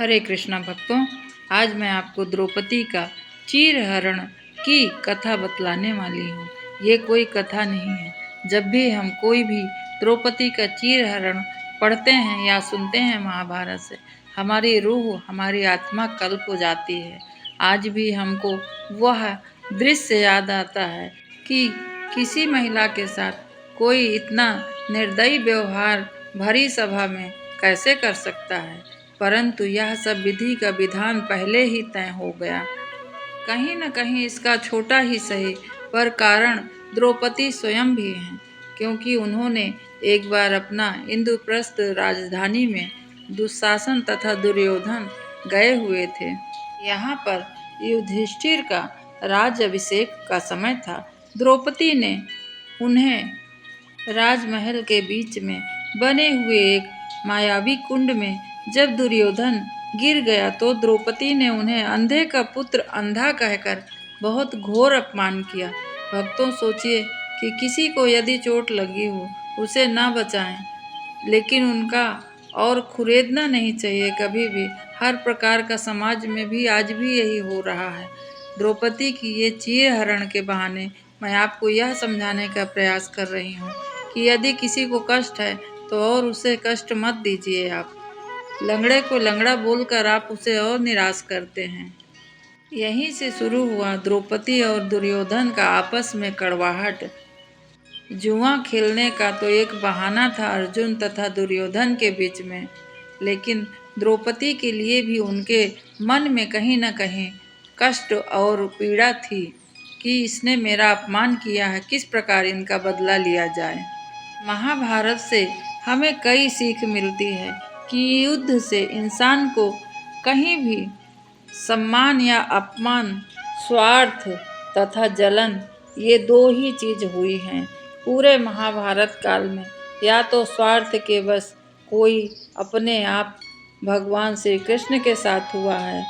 हरे कृष्णा भक्तों, आज मैं आपको द्रौपदी का चीरहरण की कथा बतलाने वाली हूँ। ये कोई कथा नहीं है। जब भी हम कोई भी द्रौपदी का चीरहरण पढ़ते हैं या सुनते हैं महाभारत से, हमारी रूह, हमारी आत्मा कल्प हो जाती है। आज भी हमको वह दृश्य याद आता है कि किसी महिला के साथ कोई इतना निर्दयी व्यवहार भरी सभा में कैसे कर सकता है। परंतु यह सब विधि का विधान पहले ही तय हो गया। कहीं न कहीं इसका छोटा ही सही पर कारण द्रौपदी स्वयं भी हैं, क्योंकि उन्होंने एक बार अपना इंद्रप्रस्थ राजधानी में दुशासन तथा दुर्योधन गए हुए थे। यहाँ पर युधिष्ठिर का राज्याभिषेक का समय था। द्रौपदी ने उन्हें राजमहल के बीच में बने हुए एक मायावी कुंड में जब दुर्योधन गिर गया तो द्रौपदी ने उन्हें अंधे का पुत्र अंधा कहकर बहुत घोर अपमान किया। भक्तों, सोचिए कि किसी को यदि चोट लगी हो उसे ना बचाएं, लेकिन उनका और खुरेदना नहीं चाहिए कभी भी। हर प्रकार का समाज में भी आज भी यही हो रहा है। द्रौपदी की ये चीरहरण के बहाने मैं आपको यह समझाने का प्रयास कर रही हूँ कि यदि किसी को कष्ट है तो और उसे कष्ट मत दीजिए। आप लंगड़े को लंगड़ा बोलकर आप उसे और निराश करते हैं। यहीं से शुरू हुआ द्रौपदी और दुर्योधन का आपस में कड़वाहट। जुआ खेलने का तो एक बहाना था अर्जुन तथा दुर्योधन के बीच में, लेकिन द्रौपदी के लिए भी उनके मन में कहीं न कहीं कष्ट और पीड़ा थी कि इसने मेरा अपमान किया है, किस प्रकार इनका बदला लिया जाए। महाभारत से हमें कई सीख मिलती है कि युद्ध से इंसान को कहीं भी सम्मान या अपमान, स्वार्थ तथा जलन, ये दो ही चीज हुई हैं पूरे महाभारत काल में। या तो स्वार्थ के बस कोई अपने आप भगवान श्री कृष्ण के साथ हुआ है,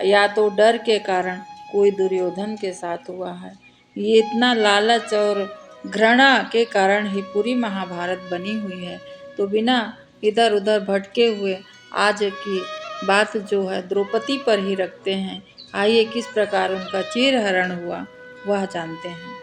या तो डर के कारण कोई दुर्योधन के साथ हुआ है। ये इतना लालच और घृणा के कारण ही पूरी महाभारत बनी हुई है। तो बिना इधर उधर भटके हुए आज की बात जो है द्रौपदी पर ही रखते हैं। आइए किस प्रकार उनका चीरहरण हुआ वह जानते हैं।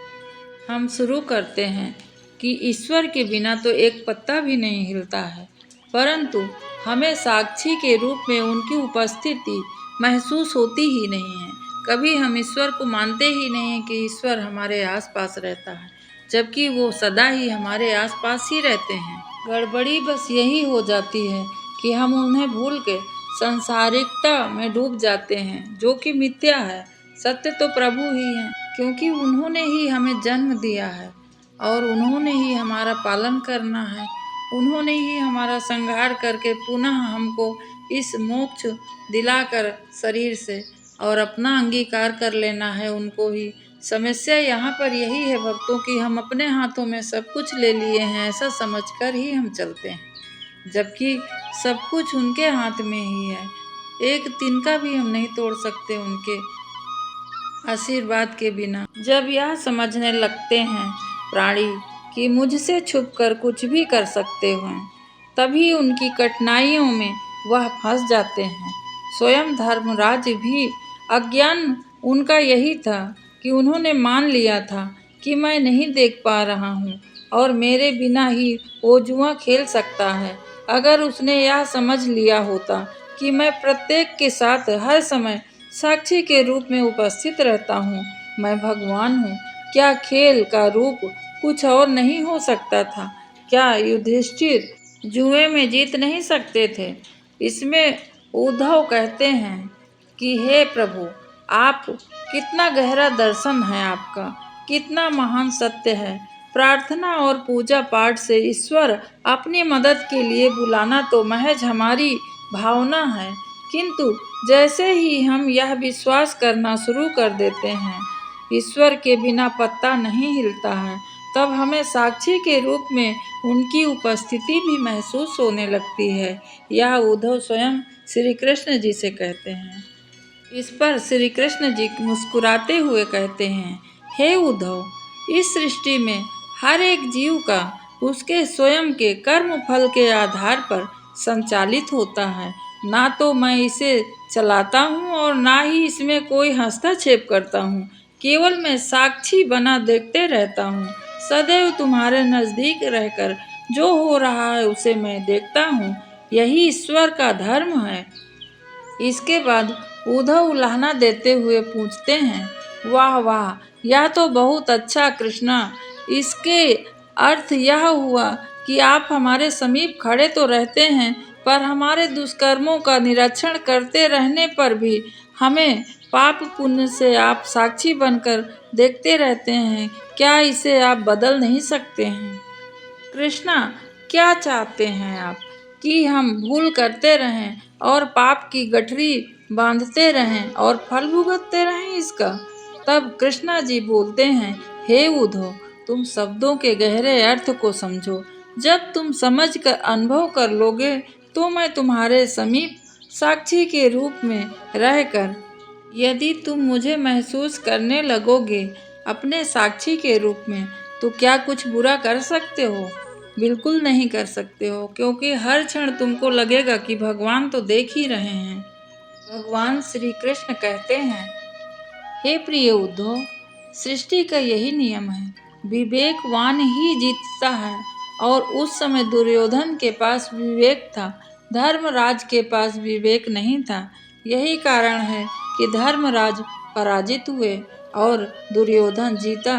हम शुरू करते हैं कि ईश्वर के बिना तो एक पत्ता भी नहीं हिलता है, परंतु हमें साक्षी के रूप में उनकी उपस्थिति महसूस होती ही नहीं है। कभी हम ईश्वर को मानते ही नहीं हैं कि ईश्वर हमारे आसपास रहता है, जबकि वो सदा ही हमारे आसपास ही रहते हैं। गड़बड़ी बस यही हो जाती है कि हम उन्हें भूल के सांसारिकता में डूब जाते हैं, जो कि मिथ्या है। सत्य तो प्रभु ही हैं, क्योंकि उन्होंने ही हमें जन्म दिया है और उन्होंने ही हमारा पालन करना है। उन्होंने ही हमारा संहार करके पुनः हमको इस मोक्ष दिलाकर शरीर से और अपना अंगीकार कर लेना है उनको ही। समस्या यहाँ पर यही है भक्तों कि हम अपने हाथों में सब कुछ ले लिए हैं, ऐसा समझकर ही हम चलते हैं, जबकि सब कुछ उनके हाथ में ही है। एक तिनका भी हम नहीं तोड़ सकते उनके आशीर्वाद के बिना। जब यह समझने लगते हैं प्राणी कि मुझसे छुपकर कुछ भी कर सकते हैं, तभी उनकी कठिनाइयों में वह फंस जाते हैं। स्वयं धर्मराज भी अज्ञान उनका यही था कि उन्होंने मान लिया था कि मैं नहीं देख पा रहा हूँ और मेरे बिना ही वो जुआ खेल सकता है। अगर उसने यह समझ लिया होता कि मैं प्रत्येक के साथ हर समय साक्षी के रूप में उपस्थित रहता हूँ, मैं भगवान हूँ, क्या खेल का रूप कुछ और नहीं हो सकता था? क्या युधिष्ठिर जुए में जीत नहीं सकते थे? इसमें उद्धव कहते हैं कि हे प्रभु, आप कितना गहरा दर्शन है आपका, कितना महान सत्य है। प्रार्थना और पूजा पाठ से ईश्वर अपनी मदद के लिए बुलाना तो महज हमारी भावना है, किंतु जैसे ही हम यह विश्वास करना शुरू कर देते हैं ईश्वर के बिना पत्ता नहीं हिलता है, तब हमें साक्षी के रूप में उनकी उपस्थिति भी महसूस होने लगती है। यह उद्धव स्वयं श्री कृष्ण जी से कहते हैं। इस पर श्री कृष्ण जी मुस्कुराते हुए कहते हैं, हे उद्धव, इस सृष्टि में हर एक जीव का उसके स्वयं के कर्म फल के आधार पर संचालित होता है। ना तो मैं इसे चलाता हूँ और ना ही इसमें कोई हस्तक्षेप करता हूँ। केवल मैं साक्षी बना देखते रहता हूँ। सदैव तुम्हारे नज़दीक रहकर जो हो रहा है उसे मैं देखता हूँ। यही ईश्वर का धर्म है। इसके बाद उद्धव उलाहना देते हुए पूछते हैं, वाह वाह, यह तो बहुत अच्छा कृष्णा। इसके अर्थ यह हुआ कि आप हमारे समीप खड़े तो रहते हैं, पर हमारे दुष्कर्मों का निरीक्षण करते रहने पर भी हमें पाप पुण्य से आप साक्षी बनकर देखते रहते हैं। क्या इसे आप बदल नहीं सकते हैं? कृष्णा, क्या चाहते हैं आप? कि हम भूल करते रहें और पाप की गठरी बांधते रहें और फल भुगतते रहें इसका? तब कृष्णा जी बोलते हैं, हे उद्धव, तुम शब्दों के गहरे अर्थ को समझो। जब तुम समझ कर अनुभव कर लोगे तो मैं तुम्हारे समीप साक्षी के रूप में रहकर, यदि तुम मुझे महसूस करने लगोगे अपने साक्षी के रूप में, तो क्या कुछ बुरा कर सकते हो? बिल्कुल नहीं कर सकते हो, क्योंकि हर क्षण तुमको लगेगा कि भगवान तो देख ही रहे हैं। भगवान श्री कृष्ण कहते हैं, हे प्रिय उद्धव, सृष्टि का यही नियम है, विवेकवान ही जीतता है। और उस समय दुर्योधन के पास विवेक था, धर्मराज के पास विवेक नहीं था। यही कारण है कि धर्मराज पराजित हुए और दुर्योधन जीता।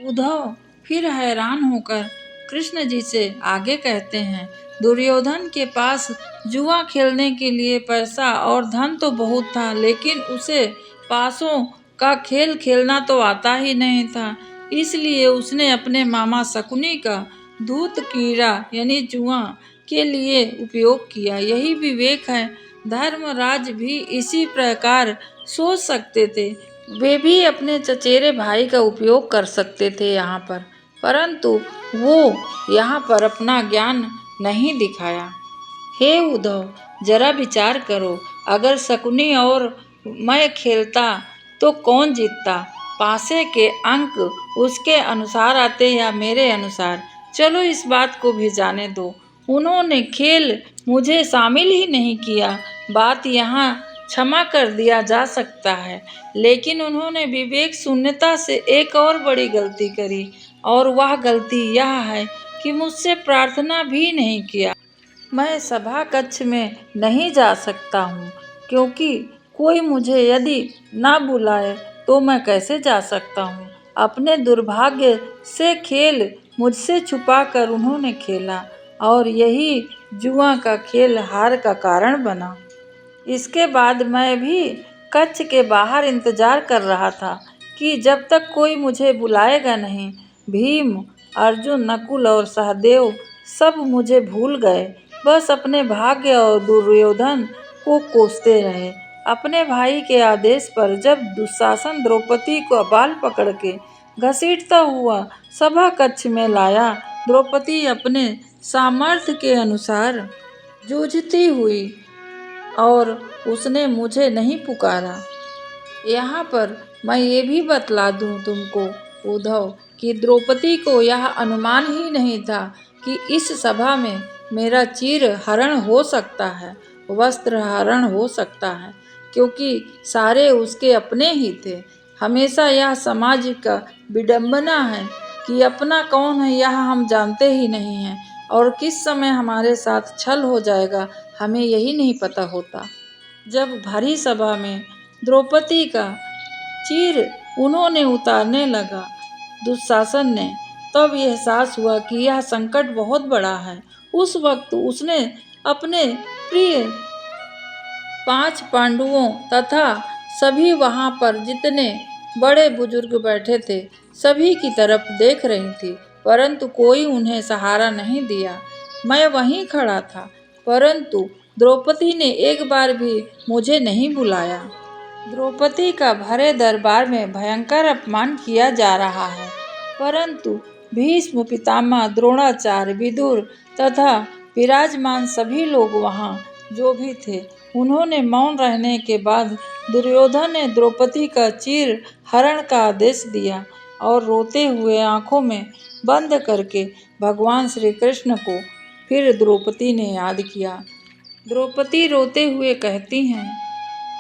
उद्धव फिर हैरान होकर कृष्ण जी से आगे कहते हैं, दुर्योधन के पास जुआ खेलने के लिए पैसा और धन तो बहुत था, लेकिन उसे पासों का खेल खेलना तो आता ही नहीं था। इसलिए उसने अपने मामा शकुनी का धूत कीड़ा यानी जुआ के लिए उपयोग किया। यही विवेक है। धर्मराज भी इसी प्रकार सोच सकते थे। वे भी अपने चचेरे भाई का उपयोग कर सकते थे यहाँ पर, परंतु वो यहाँ पर अपना ज्ञान नहीं दिखाया। हे उद्धव, जरा विचार करो, अगर शकुनी और मैं खेलता तो कौन जीतता? पासे के अंक उसके अनुसार आते या मेरे अनुसार? चलो इस बात को भी जाने दो। उन्होंने खेल मुझे शामिल ही नहीं किया, बात यहाँ क्षमा कर दिया जा सकता है। लेकिन उन्होंने विवेक शून्यता से एक और बड़ी गलती करी, और वह गलती यह है कि मुझसे प्रार्थना भी नहीं किया। मैं सभा कक्ष में नहीं जा सकता हूँ, क्योंकि कोई मुझे यदि ना बुलाए तो मैं कैसे जा सकता हूँ। अपने दुर्भाग्य से खेल मुझसे छुपा कर उन्होंने खेला, और यही जुआ का खेल हार का कारण बना। इसके बाद मैं भी कक्ष के बाहर इंतजार कर रहा था कि जब तक कोई मुझे बुलाएगा नहीं। भीम, अर्जुन, नकुल और सहदेव सब मुझे भूल गए, बस अपने भाग्य और दुर्योधन को कोसते रहे। अपने भाई के आदेश पर जब दुशासन द्रौपदी को बाल पकड़ के घसीटता हुआ सभा कक्ष में लाया, द्रौपदी अपने सामर्थ्य के अनुसार जूझती हुई, और उसने मुझे नहीं पुकारा। यहाँ पर मैं ये भी बतला दूँ तुमको उद्धव, कि द्रौपदी को यह अनुमान ही नहीं था कि इस सभा में मेरा चीर हरण हो सकता है, वस्त्र हरण हो सकता है, क्योंकि सारे उसके अपने ही थे। हमेशा यह समाज का विडंबना है कि अपना कौन है यह हम जानते ही नहीं हैं, और किस समय हमारे साथ छल हो जाएगा हमें यही नहीं पता होता। जब भरी सभा में द्रौपदी का चीर उन्होंने उतारने लगा दुशासन ने, तब यह एहसास हुआ कि यह संकट बहुत बड़ा है। उस वक्त उसने अपने प्रिय 5 पांडवों तथा सभी वहां पर जितने बड़े बुजुर्ग बैठे थे सभी की तरफ देख रही थी, परंतु कोई उन्हें सहारा नहीं दिया। मैं वहीं खड़ा था, परंतु द्रौपदी ने एक बार भी मुझे नहीं बुलाया। द्रौपदी का भरे दरबार में भयंकर अपमान किया जा रहा है, परंतु भीष्म पितामह, द्रोणाचार्य, विदुर तथा विराजमान सभी लोग वहाँ जो भी थे, उन्होंने मौन रहने के बाद दुर्योधन ने द्रौपदी का चीर हरण का आदेश दिया, और रोते हुए आंखों में बंद करके भगवान श्री कृष्ण को फिर द्रौपदी ने याद किया। द्रौपदी रोते हुए कहती हैं,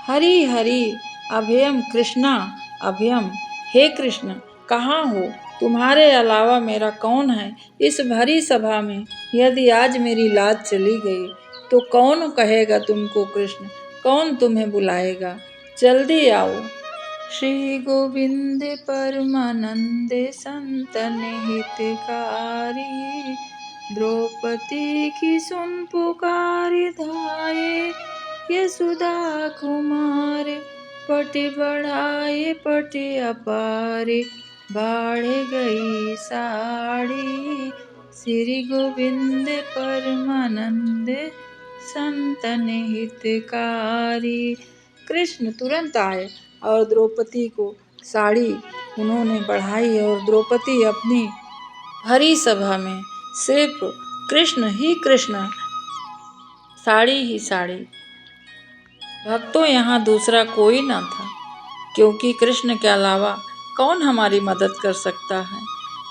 हरि हरि अभयम कृष्णा अभयम। हे कृष्ण, कहाँ हो? तुम्हारे अलावा मेरा कौन है इस भरी सभा में? यदि आज मेरी लाज चली गई तो कौन कहेगा तुमको कृष्ण? कौन तुम्हें बुलाएगा? जल्दी आओ। श्री गोविंद परमानंद संतन हितकारी, द्रौपदी की सुन पुकारी धाये, यशोदा कुमार पति बढ़ाए पति अपारे, बाढ़ गई साड़ी। श्री गोविंद परमानंद संतन हितकारी। कृष्ण तुरंत आए और द्रौपदी को साड़ी उन्होंने बढ़ाई और द्रौपदी अपनी भरी सभा में सिर्फ कृष्ण ही कृष्ण, साड़ी ही साड़ी। भक्तों, यहाँ दूसरा कोई न था, क्योंकि कृष्ण के अलावा कौन हमारी मदद कर सकता है?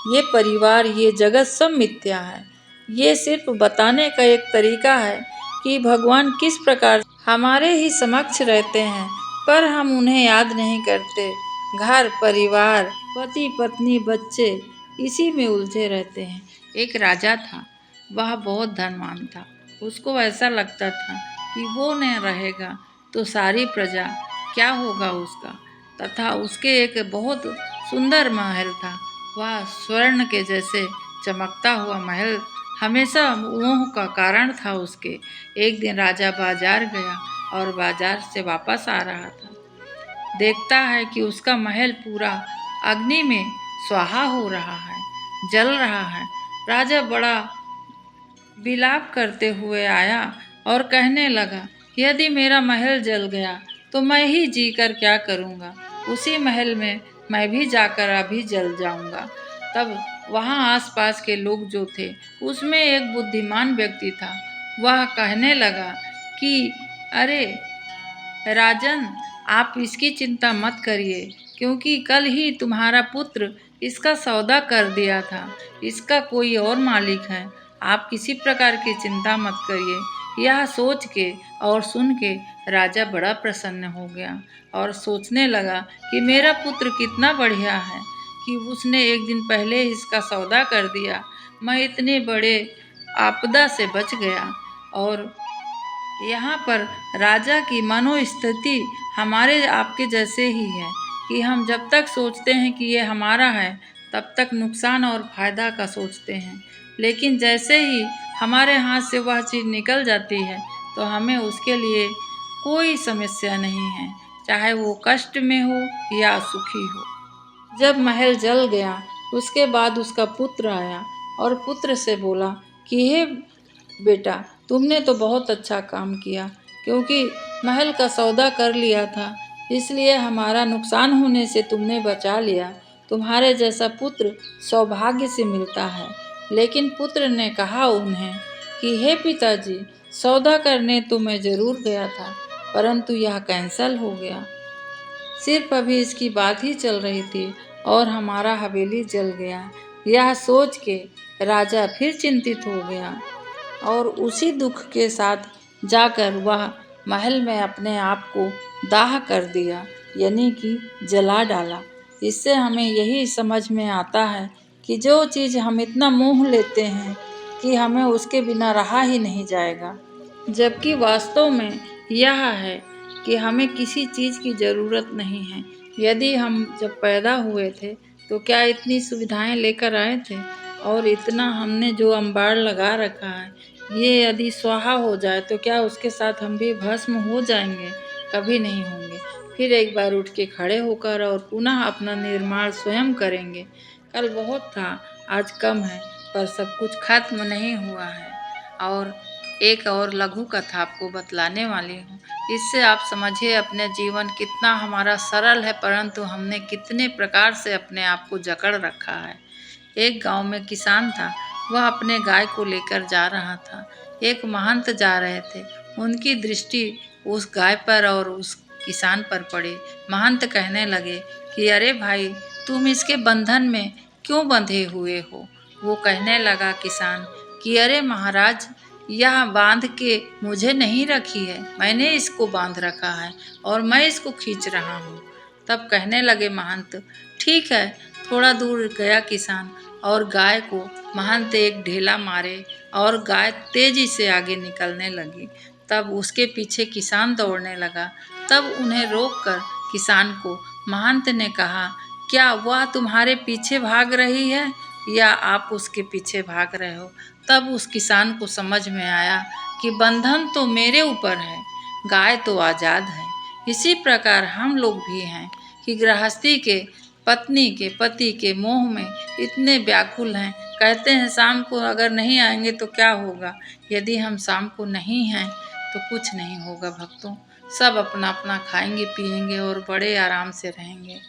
ये परिवार, ये जगत सब मिथ्या है। ये सिर्फ बताने का एक तरीका है कि भगवान किस प्रकार हमारे ही समक्ष रहते हैं, पर हम उन्हें याद नहीं करते। घर परिवार, पति पत्नी बच्चे, इसी में उलझे रहते हैं। एक राजा था, वह बहुत धनवान था। उसको ऐसा लगता था कि वो न रहेगा तो सारी प्रजा क्या होगा उसका। तथा उसके एक बहुत सुंदर महल था। वह स्वर्ण के जैसे चमकता हुआ महल हमेशा मोह का कारण था उसके। एक दिन राजा बाजार गया और बाजार से वापस आ रहा था। देखता है कि उसका महल पूरा अग्नि में स्वाहा हो रहा है, जल रहा है। राजा बड़ा विलाप करते हुए आया और कहने लगा, यदि मेरा महल जल गया तो मैं ही जीकर क्या करूँगा? उसी महल में मैं भी जाकर अभी जल जाऊँगा। तब वहाँ आसपास के लोग जो थे, उसमें एक बुद्धिमान व्यक्ति था। वह कहने लगा कि अरे राजन, आप इसकी चिंता मत करिए, क्योंकि कल ही तुम्हारा पुत्र इसका सौदा कर दिया था। इसका कोई और मालिक है। आप किसी प्रकार की चिंता मत करिए। यह सोच के और सुन के राजा बड़ा प्रसन्न हो गया और सोचने लगा कि मेरा पुत्र कितना बढ़िया है कि उसने एक दिन पहले इसका सौदा कर दिया। मैं इतने बड़े आपदा से बच गया। और यहाँ पर राजा की मनोस्थिति हमारे आपके जैसे ही है कि हम जब तक सोचते हैं कि ये हमारा है, तब तक नुकसान और फायदा का सोचते हैं। लेकिन जैसे ही हमारे हाथ से वह चीज़ निकल जाती है तो हमें उसके लिए कोई समस्या नहीं है, चाहे वो कष्ट में हो या सुखी हो। जब महल जल गया उसके बाद उसका पुत्र आया और पुत्र से बोला कि हे बेटा, तुमने तो बहुत अच्छा काम किया, क्योंकि महल का सौदा कर लिया था, इसलिए हमारा नुकसान होने से तुमने बचा लिया। तुम्हारे जैसा पुत्र सौभाग्य से मिलता है। लेकिन पुत्र ने कहा उन्हें कि हे पिताजी, सौदा करने तो मैं ज़रूर गया था, परंतु यह कैंसल हो गया। सिर्फ अभी इसकी बात ही चल रही थी और हमारा हवेली जल गया। यह सोच के राजा फिर चिंतित हो गया और उसी दुख के साथ जाकर वह महल में अपने आप को दाह कर दिया, यानी कि जला डाला। इससे हमें यही समझ में आता है कि जो चीज़ हम इतना मोह लेते हैं कि हमें उसके बिना रहा ही नहीं जाएगा, जबकि वास्तव में यह है कि हमें किसी चीज़ की ज़रूरत नहीं है। यदि हम जब पैदा हुए थे तो क्या इतनी सुविधाएं लेकर आए थे? और इतना हमने जो अंबार लगा रखा है, ये यदि स्वाहा हो जाए तो क्या उसके साथ हम भी भस्म हो जाएंगे? कभी नहीं होंगे। फिर एक बार उठ के खड़े होकर और पुनः अपना निर्माण स्वयं करेंगे। कल बहुत था, आज कम है, पर सब कुछ खत्म नहीं हुआ है। और एक और लघु कथा आपको बतलाने वाली हूँ। इससे आप समझिए अपने जीवन कितना हमारा सरल है, परंतु हमने कितने प्रकार से अपने आप को जकड़ रखा है। एक गांव में किसान था। वह अपने गाय को लेकर जा रहा था। एक महंत जा रहे थे। उनकी दृष्टि उस गाय पर और उस किसान पर पड़ी। महंत कहने लगे कि अरे भाई, तुम इसके बंधन में क्यों बंधे हुए हो? वो कहने लगा किसान कि अरे महाराज, यह बांध के मुझे नहीं रखी है, मैंने इसको बांध रखा है और मैं इसको खींच रहा हूँ। तब कहने लगे महंत, ठीक है। थोड़ा दूर गया किसान और गाय को महंत एक ढेला मारे और गाय तेजी से आगे निकलने लगी। तब उसके पीछे किसान दौड़ने लगा। तब उन्हें रोककर किसान को महंत ने कहा, क्या वह तुम्हारे पीछे भाग रही है या आप उसके पीछे भाग रहे हो? तब उस किसान को समझ में आया कि बंधन तो मेरे ऊपर है, गाय तो आज़ाद है। इसी प्रकार हम लोग भी हैं कि गृहस्थी के पत्नी के पति के मोह में इतने व्याकुल हैं। कहते हैं शाम को अगर नहीं आएंगे तो क्या होगा। यदि हम शाम को नहीं हैं तो कुछ नहीं होगा भक्तों। सब अपना अपना खाएंगे पिएंगे और बड़े आराम से रहेंगे।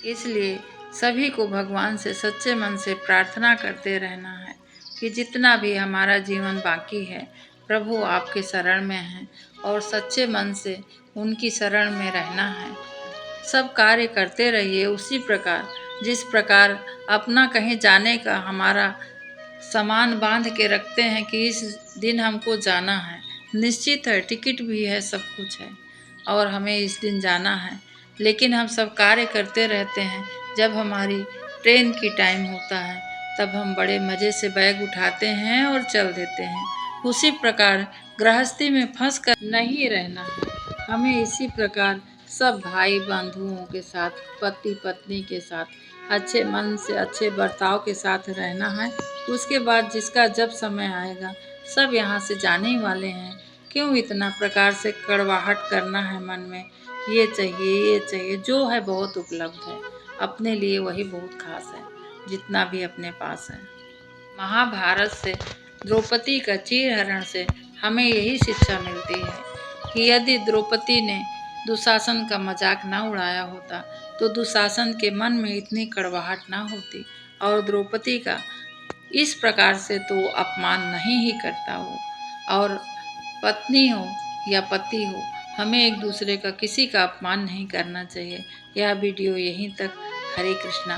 इसलिए सभी को भगवान से सच्चे मन से प्रार्थना करते रहना है कि जितना भी हमारा जीवन बाकी है प्रभु आपके शरण में है और सच्चे मन से उनकी शरण में रहना है। सब कार्य करते रहिए उसी प्रकार जिस प्रकार अपना कहीं जाने का हमारा सामान बांध के रखते हैं कि इस दिन हमको जाना है। निश्चित है, टिकट भी है, सब कुछ है और हमें इस दिन जाना है। लेकिन हम सब कार्य करते रहते हैं। जब हमारी ट्रेन की टाइम होता है तब हम बड़े मज़े से बैग उठाते हैं और चल देते हैं। उसी प्रकार गृहस्थी में फंस कर नहीं रहना है। हमें इसी प्रकार सब भाई बंधुओं के साथ, पति पत्नी के साथ अच्छे मन से अच्छे बर्ताव के साथ रहना है। उसके बाद जिसका जब समय आएगा सब यहाँ से जाने ही वाले हैं। क्यों इतना प्रकार से कड़वाहट करना है मन में, ये चाहिए, जो है बहुत उपलब्ध है। अपने लिए वही बहुत खास है, जितना भी अपने पास है। महाभारत से द्रौपदी का चीरहरण से हमें यही शिक्षा मिलती है कि यदि द्रौपदी ने दुशासन का मजाक ना उड़ाया होता तो दुशासन के मन में इतनी कड़वाहट ना होती और द्रौपदी का इस प्रकार से तो अपमान नहीं ही करता वो। और पत्नी हो या पति हो, हमें एक दूसरे का किसी का अपमान नहीं करना चाहिए। यह वीडियो यहीं तक। हरे कृष्णा।